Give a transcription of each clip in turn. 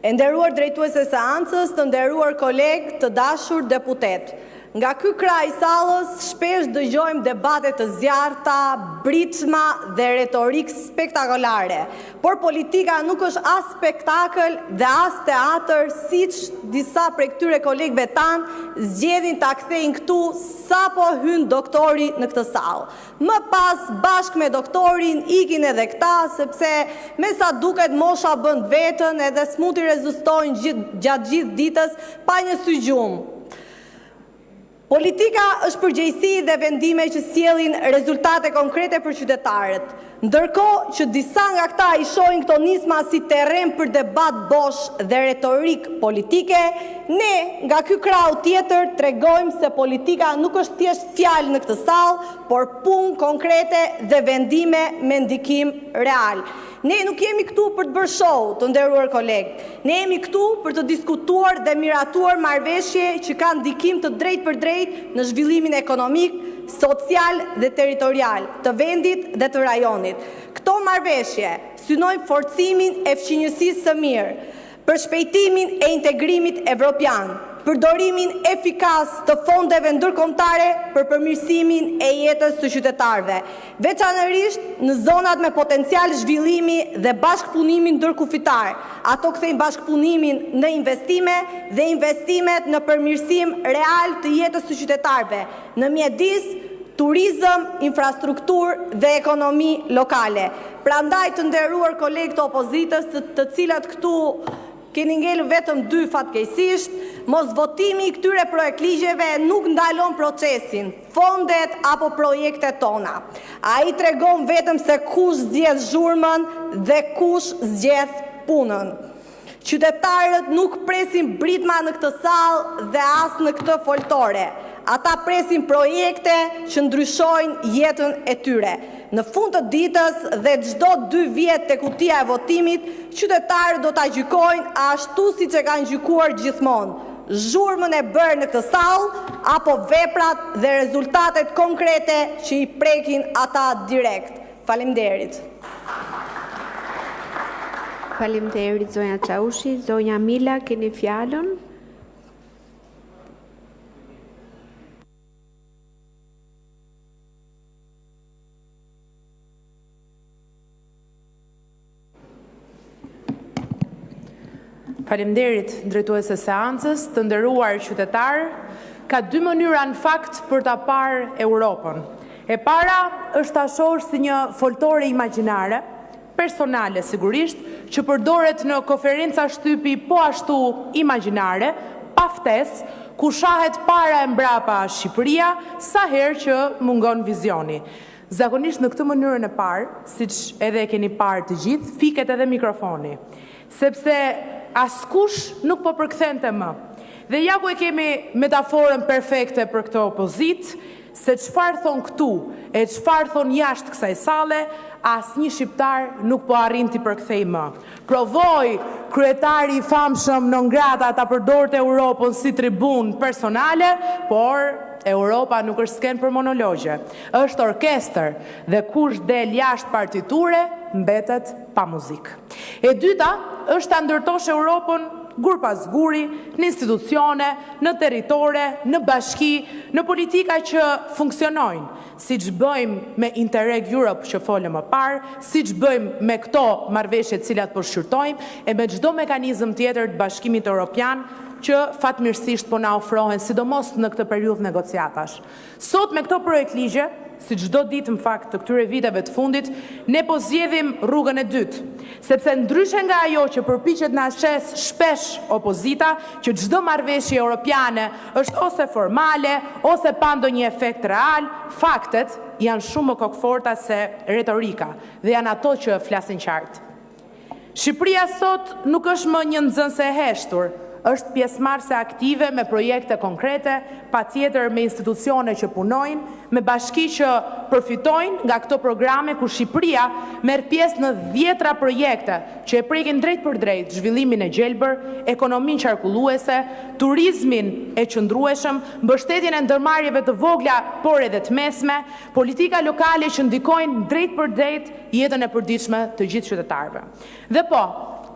E nderuar drejtuese e seancës, të nderuar kolegë, të dashur deputet. Nga ky krah i sallës shpesh dëgjojmë debate të zjarrta, britshma dhe retorik spektakolare. Por politika nuk është as spektakël dhe as teatr, siç disa prej këtyre kolegëve tanë zgjedhin ta kthejnë këtu sapo hyn doktori në këtë sallë. Më pas bashkë me doktorin ikin edhe këta, sepse me sa duket mosha bën vetën edhe s'mund të rezistojnë gjatë gjithë ditës pa një sy gjumë. Politika është përgjegjësi dhe vendime që sjellin rezultate konkrete për qytetarët. Ndërkohë që disa nga këta i shohin këto nisma si terren për debat bosh dhe retorik politike, ne nga ky krau tjetër tregojmë se politika nuk është thjesht fjalë në këtë sallë, por punë konkrete dhe vendime me ndikim real. Ne nuk jemi këtu për të bërë show, të nderuar kolegë. Ne jemi këtu për të diskutuar dhe miratuar marrëveshje që kanë ndikim të drejtë për drejtë në zhvillimin ekonomik, social dhe territorial të vendit dhe të rajonit. Këto marrëveshje synojnë forcimin e fqinjësisë së mirë, përshpejtimin e integrimit evropian, përdorimin efikas të fondeve ndërkombëtare për përmirësimin e jetës së qytetarëve, veçanërisht në zonat me potencial zhvillimi dhe bashkëpunimi ndërkufitar. Ato kthejnë bashkëpunimin në investime dhe investimet në përmirësim real të jetës së qytetarëve, në mjedis, turizëm, infrastrukturë dhe ekonomi lokale. Prandaj të nderuar kolegë të opozitës, të cilat këtu keni ngelur vetëm 2 fatkeqësisht, mos votimi i këtyre projektligjeve nuk ndalon procesin, fondet apo projektet tona. Ai tregon vetëm se kush zgjedh zhurmën dhe kush zgjedh punën. Qytetarët nuk presin britma në këtë sallë dhe as në këtë foltore. Ata presin projekte që ndryshojnë jetën e tyre. Në fund të ditës dhe çdo 2 vjet te kutia e votimit, qytetarët do ta gjykojnë ashtu siç e kanë gjykuar gjithmonë. Zhurmën e bërë në këtë sallë apo veprat dhe rezultatet konkrete që i prekin ata direkt. Faleminderit. Faleminderit zonja Çaushi, zonja Mila keni fjalën. Faleminderit drejtuese seancës, të nderuar qytetarë, ka 2 mënyra në fakt për ta parë Europën. E para është ta shohësh si një foltore imagjinare, personale sigurisht, që përdoret në konferenca shtypi po ashtu imagjinare, pa ftesë, ku shahet para e mbrapa Shqipëria, sa herë që mungon vizioni. Zakonisht në këtë mënyrën e parë, siç edhe e keni parë të gjithë, fiket edhe mikrofoni, sepse askush nuk po përkthente më. Dhe ja ku e kemi metaforën perfekte për këtë opozit, se çfarë thon këtu e çfarë thon jashtë kësaj salle, asnjë shqiptar nuk po arrin t'i përkthej më. Provoi kryetari i famshëm non grata ta përdorte Europën si tribun personale, por Europa nuk është sken për monologje, është orkestër dhe kush del jashtë partiture mbetet pa muzikë. E dyta është ta ndërtosh Europën gur pas guri, në institucione, në territore, në bashki, në politika që funksionojnë, siç bëjmë me Interreg Europe që folëm më parë, siç bëjmë me këto marrëveshje të cilat po shqyrtojmë e me çdo mekanizëm tjetër të Bashkimit Evropian që fatmirësisht po na ofrohen, sidomos në këtë periudhë negociatash. Sot me këto projektligje, si çdo ditë në fakt të këtyre viteve të fundit, ne po zgjedhim rrugën e dytë, sepse ndryshe nga ajo që përpiqet na shes shpesh opozita, që çdo marrëveshje europiane është ose formale ose pa ndonjë efekt real, faktet janë shumë më kokforta se retorika dhe janë ato që flasin qartë. Shqipëria sot nuk është më një nxënëse e heshtur, është pjesëmarrëse aktive me projekte konkrete, patjetër me institucione që punojnë, me bashki që përfitojnë nga këto programe ku Shqipëria merr pjesë në 10 projekte që e prekin drejt për drejt zhvillimin e gjelbër, ekonominë qarkulluese, turizmin e qëndrueshëm, mbështetjen e ndërmarrjeve të vogla por edhe të mesme, politika lokale që ndikojnë drejt për drejt jetën e përditshme të gjithë qytetarëve. Dhe po,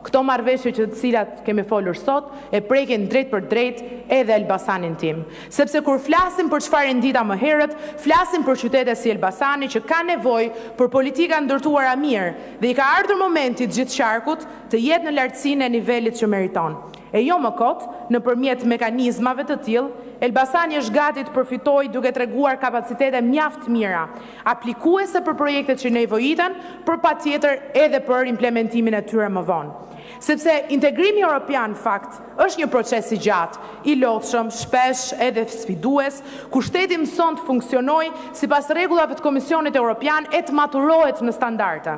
këto marrëveshje që të cilat kemi folur sot e prekin drejt për drejt edhe Elbasanin tim. Sepse kur flasim për çfarë ndita më herët, flasim për qytete si Elbasani që ka nevojë për politika ndërtuara mirë dhe i ka ardhur momenti gjithë qarkut të jetë në lartësinë e nivelit që meriton. E jo më kot, nëpërmjet mekanizmave të tillë, Elbasani është gati të përfitojë duke treguar kapacitete mjaft mira, aplikuese për projektet që nevojiten, por patjetër edhe për implementimin e tyre më vonë. Sepse integrimi europian fakt është një proces i gjatë, i lodhshëm, shpesh edhe sfidues, ku shteti mëson të funksionojë sipas rregullave të Komisionit Evropian e të maturohet në standarde.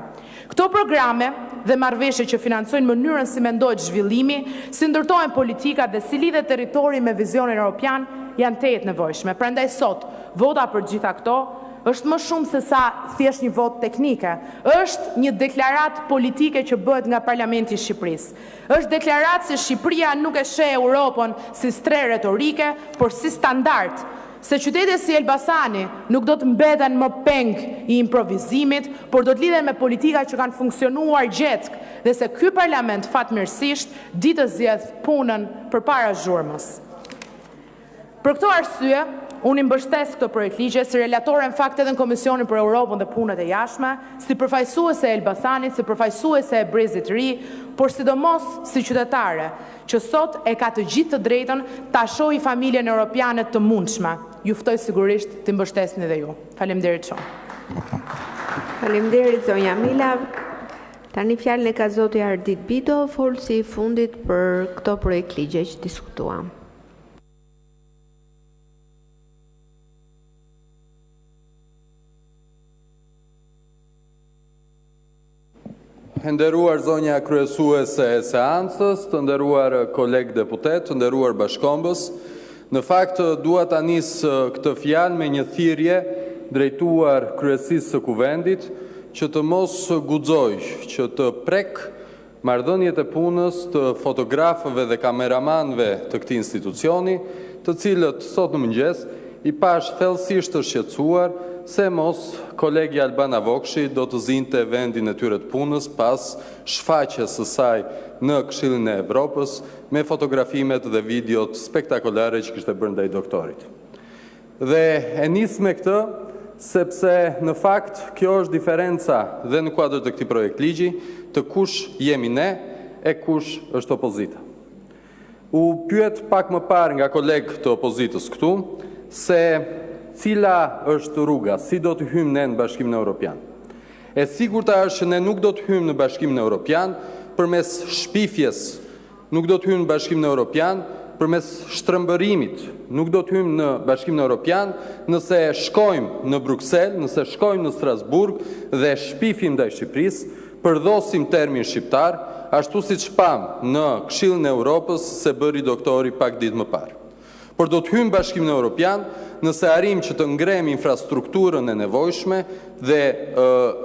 Këto programe dhe marrëveshje që financojnë mënyrën si mendohet zhvillimi, si ndërtohen politikat dhe si lidhet territori me vizionin europian, janë të jetë nevojshme. Prandaj sot, vota për gjitha këto është më shumë se sa thjesht një votë teknike. Është një deklaratë politike që bëhet nga Parlamenti i Shqipërisë. Është deklaratë se Shqipëria nuk e sheh Europën si stre retorike, por si standard. Se qytete si Elbasani nuk do të mbeten më peng i improvizimit, por do të lidhen me politika që kanë funksionuar gjetk dhe se ky parlament fatmirësisht di të zgjedh punën përpara zhurmës. Për këto arsye, unë i mbështes këtë projekt ligje si relatore në fakt edhe në Komisionin për Europën dhe Punët e Jashtme, si përfaqësuese e Elbasanit, si përfaqësuese e Brezit të Ri, por sidomos si qytetare, që sot e ka të gjithë të drejtën ta shohë familjen europiane të mundshme. Ju ftoj sigurisht të mbështesni dhe ju. Faleminderit shumë. Faleminderit zonja Mila. Tani fjalën e ka zoti Ardit Bito, folësi i fundit për këto projekt ligje që diskutuam. Të nderuar zonja kryesuese e seancës, të nderuar kolegë deputet, të nderuar bashkombës, në fakt dua ta nis këtë fjalë me një thirrje drejtuar kryesisë së kuvendit që të mos guxoj që të prek marrëdhëniet e punës të fotografëve dhe kameramanëve të këtij institucioni, të cilët sot në mëngjes i pash thellësisht të shqetësuar se mos kolegi Albana Vokshi do të zinte vendin e tyre të punës pas shfaqjes së saj në Këshillin e Evropës me fotografimet dhe videot spektakolare që kishte bërë ndaj doktorit. Dhe e nis me këtë sepse në fakt kjo është diferenca dhe në kuadër të këtij projekt ligji të kush jemi ne e kush është opozita. U pyet pak më parë nga kolegë të opozitës këtu se cila është rruga, si do të hymë ne në Bashkimin Evropian. E sigurta është që ne nuk do të hymë në Bashkimin Evropian përmes shpifjes, nuk do të hymë në Bashkimin Evropian përmes shtrëmbërimit, nuk do të hymë në Bashkimin Evropian nëse shkojmë në Bruksel, nëse shkojmë në Strasburg dhe shpifim ndaj Shqipërisë, përdhosim termin shqiptar, ashtu siç pam në Këshillin e Evropës se bëri doktori pak ditë më parë. Por do të hymë Bashkimin Evropian nëse arrim që të ngrem infrastrukturën e nevojshme dhe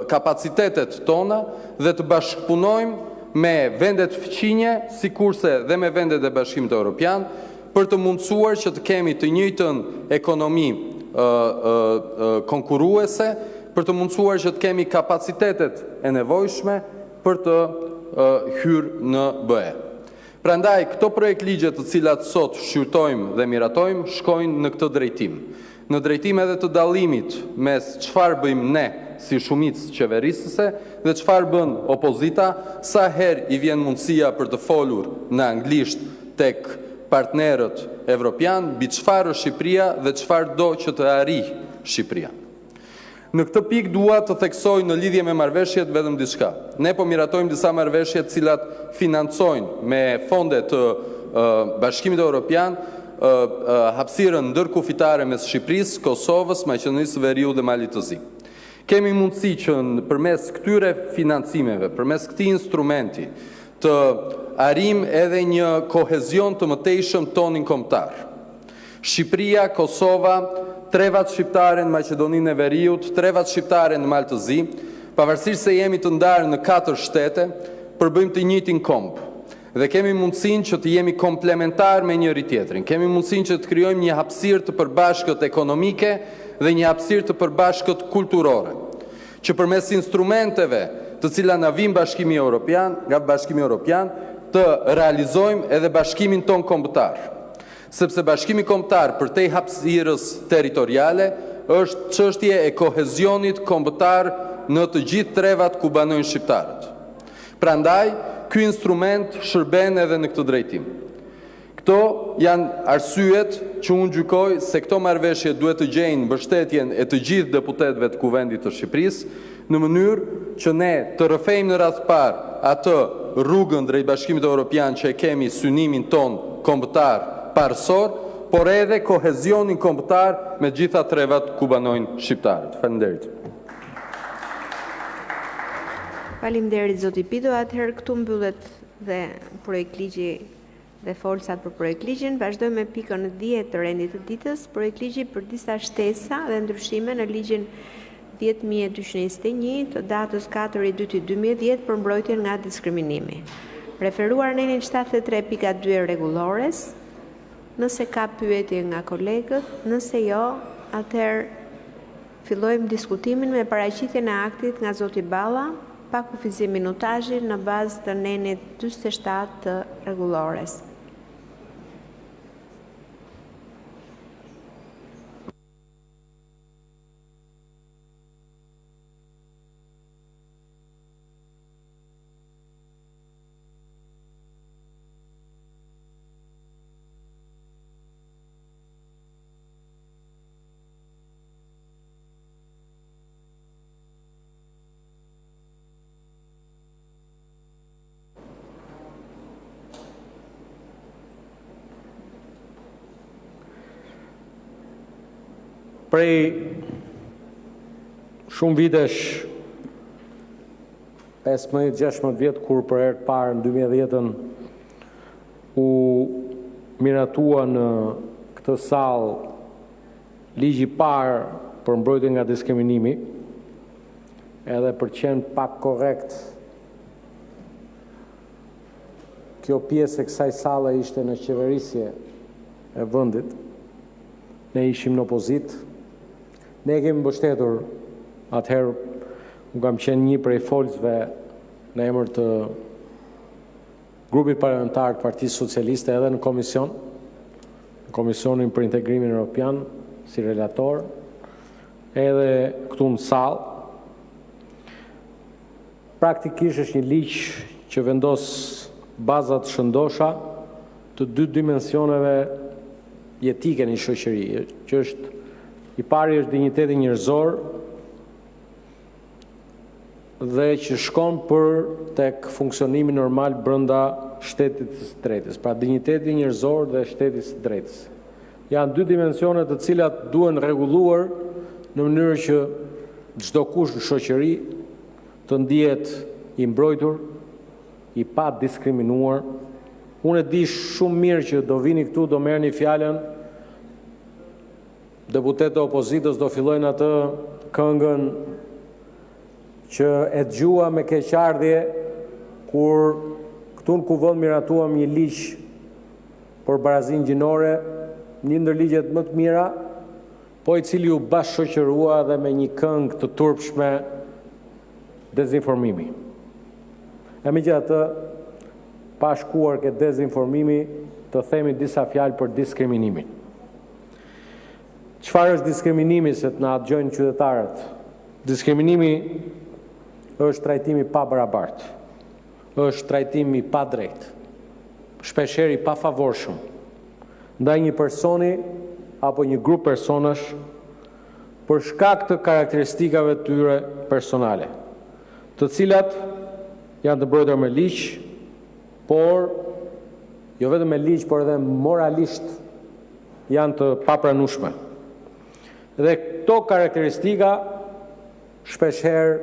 kapacitetet tona dhe të bashkëpunojmë me vendet fëqinje, sikurse dhe me vendet e Bashkimit Evropian, për të mundësuar që të kemi të njëjtën ekonomi konkurruese, për të mundësuar që të kemi kapacitetet e nevojshme për të hyrë në BE. Prandaj, këto projekt ligje të cilat sot shqyrtojmë dhe miratojmë, shkojnë në këtë drejtim. Në drejtim edhe të dallimit mes çfarë bëjmë ne si shumicë qeverisëse dhe çfarë bën opozita, sa herë i vjen mundësia për të folur në anglisht tek partnerët evropian, mbi çfarë është Shqipëria dhe çfarë do që të arrijë Shqipëria. Në këtë pikë dua të theksoj në lidhje me marrëveshjet vetëm diçka. Ne po miratojmë disa marrëveshje të cilat financojnë me fonde të Bashkimit Evropian hapësirën ndërkufitare mes Shqipërisë, Kosovës, Maqedonisë së Veriut dhe Malit të Zi. Kemi mundësi që përmes këtyre financimeve, përmes këtij instrumenti, të arrijmë edhe një kohezion të mëtejshëm tonin kombëtar. Shqipëria, Kosova, 3 vatë shqiptare në Maqedoninë e Veriut, 3 vatë shqiptare në Malë të Zi, pavarësisht se jemi të ndarë në 4 shtete, përbëjmë të njëjtin komb. Dhe kemi mundësinë që të jemi komplementar me njëri tjetrin. Kemi mundësinë që të krijojmë një hapësirë të përbashkët ekonomike dhe një hapësirë të përbashkët kulturore, që përmes instrumenteve të cilat na vijnë nga Bashkimi Evropian, të realizojmë edhe bashkimin ton kombëtar. Sepse bashkimi kombëtar përtej hapësirës territoriale është çështje e kohezionit kombëtar në të gjithë trevat ku banojnë shqiptarët. Prandaj, ky instrument shërben edhe në këtë drejtim. Këto janë arsyet që unë gjykoj se këto marrëveshje duhet të gjejnë mbështetjen e të gjithë deputetëve të Kuvendit të Shqipërisë në mënyrë që ne të rrëfejmë në radhë parë atë rrugën drejt Bashkimit Evropian që e kemi synimin ton kombëtar parësor, por edhe kohezionin kombëtar me gjitha trevat ku banojnë shqiptarët. Faleminderit. Faleminderit zoti Pido, atëherë këtu mbyllet dhe projekt ligji dhe folsat për projekt ligjin. Vazhdojmë me pikën 10 të rendit të ditës, projekt ligji për disa shtesa dhe ndryshime në ligjin 10.221 të datës 4/2/2010 për mbrojtjen nga diskriminimi. Referuar në 73.2 rregullores. Nëse ka pyetje nga kolegët, nëse jo, atëherë fillojmë diskutimin me paraqitjen e aktit nga zoti Balla, pa kufizim minutazhi në bazë të nenit 47 të rregullores. Prej shumë vitesh, 15-16 vjetë, kur për herë të parë në 2010-ën u miratua në këtë sallë ligji i parë për mbrojtje nga diskriminimi, edhe për qenë pak korrekt, kjo pjesë e kësaj salle ishte në qeverisje e vendit, ne ishim në opozitë. Ne kemi mbështetur, atëherë unë kam qenë një prej folësve në emër të grupit parlamentar të Partisë Socialiste edhe në komision, në Komisionin për Integrimin Evropian, si relator, edhe këtu në sallë. Praktikisht është një ligj që vendos bazat shëndosha të dy dimensioneve jetike në shoqëri, që është i pari është dinjiteti njerëzor dhe që shkon për tek funksionimi normal brenda shtetit të drejtës, pra dinjiteti njerëzor dhe shtetit të drejtës. Janë dy dimensione të cilat duhen rregulluar në mënyrë që çdo kush në shoqëri të ndihet i mbrojtur, i pa diskriminuar. Unë e di shumë mirë që do vini këtu, do merrni fjalën, deputetë e opozitës do fillojnë atë këngën që e dëgjua me keqardhje kur këtu në kuvend miratuam një ligj për barazinë gjinore, një ndër ligjet më të mira, po i cili u bashkëshoqërua dhe me një këngë të turpshme dezinformimi. E megjithatë, pa shkuar ke dezinformimi, të themi disa fjalë për diskriminimin. Çfarë është diskriminimi, se të na dëgjojnë qytetarët? Diskriminimi është trajtimi pa barabartë, është trajtimi pa drejtë, shpeshherë i pafavorshëm ndaj një personi apo një grup personash për shkak të karakteristikave të tyre personale, të cilat janë të mbrojtura me ligj, por jo vetëm me ligj, por edhe moralisht janë të papranueshme. Dhe këto karakteristika shpeshherë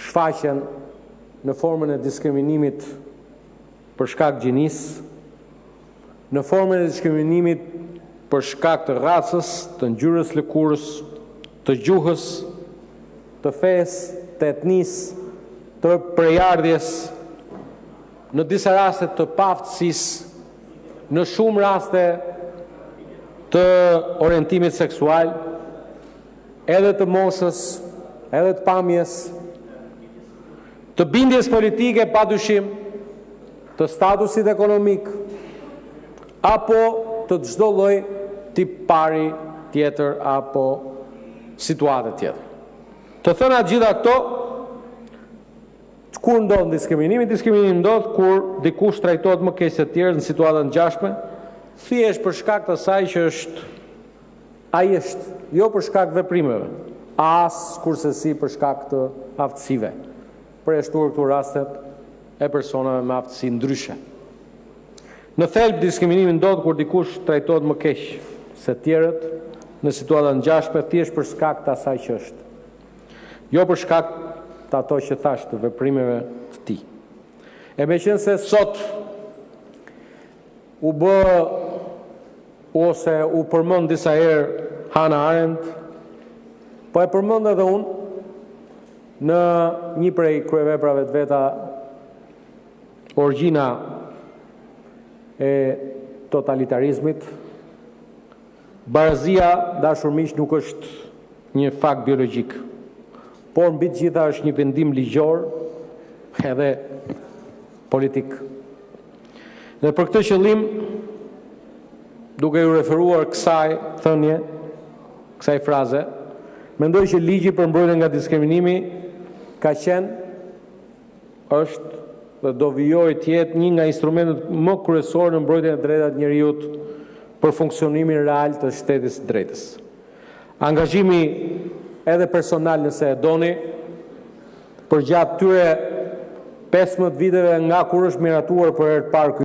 shfaqen në formën e diskriminimit për shkak gjinisë, në formën e diskriminimit për shkak të racës, të ngjyrës lëkurës, të gjuhës, të fesë, të etnisë, të prejardhjes, në disa raste të paaftësisë, në shumë raste të orientimit seksual, edhe të moshës, edhe të pamjes, të bindjes politike pa dyshim, të statusit ekonomik, apo të çdo lloj tipari tjetër apo situate tjetër. Të thëna gjitha këto, kur ndodh diskriminimi ndodh kur dikush trajtohet më keq se të tjerët në situata të ngjashme, thjesht për shkak të asaj që ai është, jo për shkak të veprimeve, as kurse si për shkak të aftësive, përjashtuar këtu rastet e personave me aftësi ndryshe. Në thelb diskriminimi ndodh kur dikush trajtohet më keq se të tjerët në situata të ngjashme thjesht për shkak të asaj që është, jo për shkak të ato që thash të veprimeve të tij. E meqense sot u bë ose u përmend disa herë Hannah Arendt, po e përmend edhe unë në një prej kryeveprave të veta, Origjina e totalitarizmit. Barazia, dashur miq, nuk është një fakt biologjik, por mbi të gjitha është një vendim ligjor edhe politik. Dhe për këtë qëllim, duke ju referuar kësaj thënie, kësaj fraze, mendoj që ligji për mbrojtjen nga diskriminimi ka qenë, është dhe do vijojë të jetë një nga instrumentet më kryesorë në mbrojtjen e drejtave të njerëzit për funksionimin real të shtetit të drejtës. Angazhimi edhe personal, nëse e doni, përgjatë tyre 15 viteve nga kur është miratuar për herë të parë